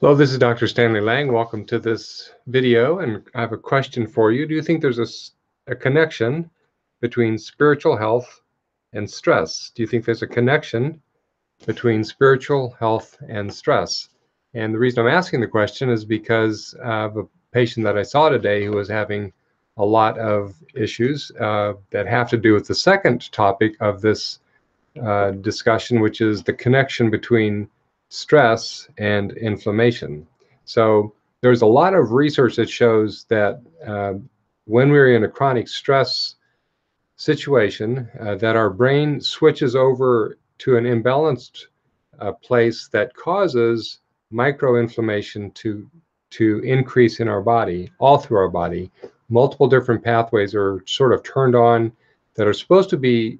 Hello, this is Dr. Stanley Lang. Welcome to this video, and I have a question for you. Do you think there's a connection between spiritual health and stress? Do you think there's a connection between spiritual health and stress? And the reason I'm asking the question is because of a patient that I saw today who was having a lot of issues that have to do with the second topic of this discussion, which is the connection between stress and inflammation. So there's a lot of research that shows that when we're in a chronic stress situation, that our brain switches over to an imbalanced place that causes microinflammation to increase in our body, all through our body. Multiple different pathways are sort of turned on that are supposed to be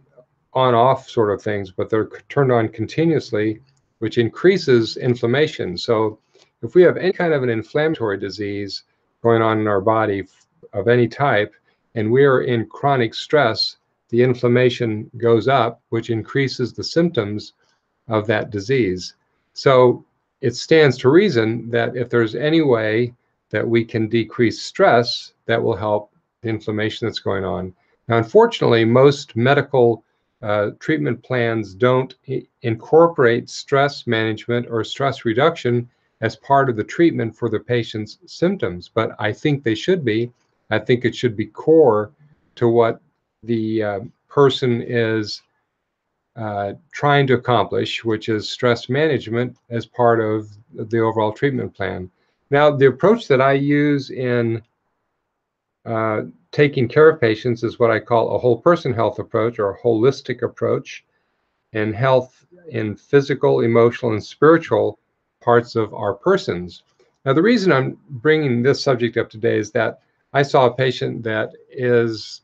on-off sort of things, but they're turned on continuously, which increases inflammation. So if we have any kind of an inflammatory disease going on in our body of any type, and we are in chronic stress, the inflammation goes up, which increases the symptoms of that disease. So it stands to reason that if there's any way that we can decrease stress, that will help the inflammation that's going on. Now, unfortunately, most medical treatment plans don't incorporate stress management or stress reduction as part of the treatment for the patient's symptoms, but I think they should be. I think it should be core to what the person is trying to accomplish, which is stress management as part of the overall treatment plan. Now, the approach that I use in taking care of patients is what I call a whole person health approach, or a holistic approach, and health in physical, emotional, and spiritual parts of our persons. Now, the reason I'm bringing this subject up today is that I saw a patient that is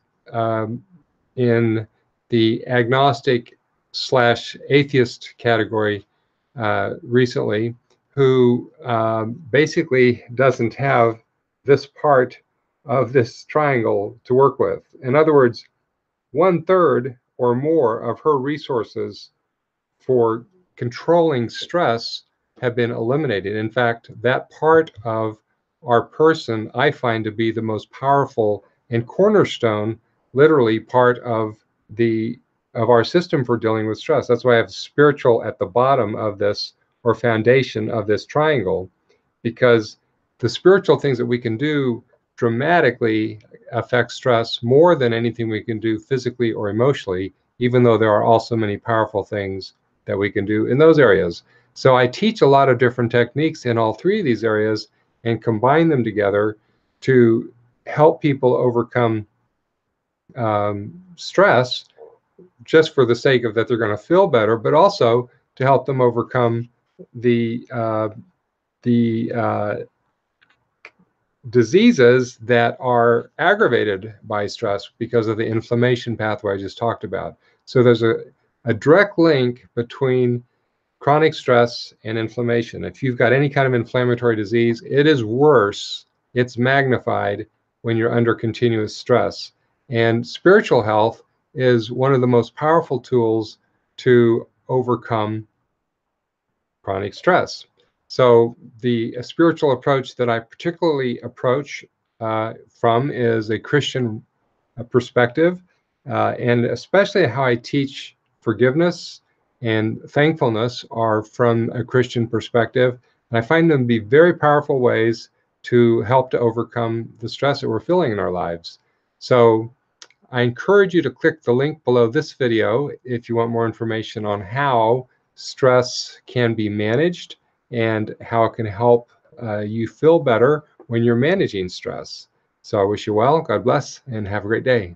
in the agnostic / atheist category recently, who basically doesn't have this part of this triangle to work with. In other words, 1/3 or more of her resources for controlling stress have been eliminated. In fact, that part of our person I find to be the most powerful and cornerstone, literally part of our system for dealing with stress. That's why I have spiritual at the bottom of this, or foundation of this triangle, because the spiritual things that we can do dramatically affect stress more than anything we can do physically or emotionally, even though there are also many powerful things that we can do in those areas. So I teach a lot of different techniques in all three of these areas and combine them together to help people overcome stress, just for the sake of that they're going to feel better, but also to help them overcome the diseases that are aggravated by stress because of the inflammation pathway I just talked about. So there's a direct link between chronic stress and inflammation. If you've got any kind of inflammatory disease, it is worse, it's magnified when you're under continuous stress. And spiritual health is one of the most powerful tools to overcome chronic stress. So the spiritual approach that I particularly approach from is a Christian perspective, and especially how I teach forgiveness and thankfulness are from a Christian perspective. And I find them to be very powerful ways to help to overcome the stress that we're feeling in our lives. So I encourage you to click the link below this video if you want more information on how stress can be managed and how it can help you feel better when you're managing stress. So I wish you well, God bless, and have a great day.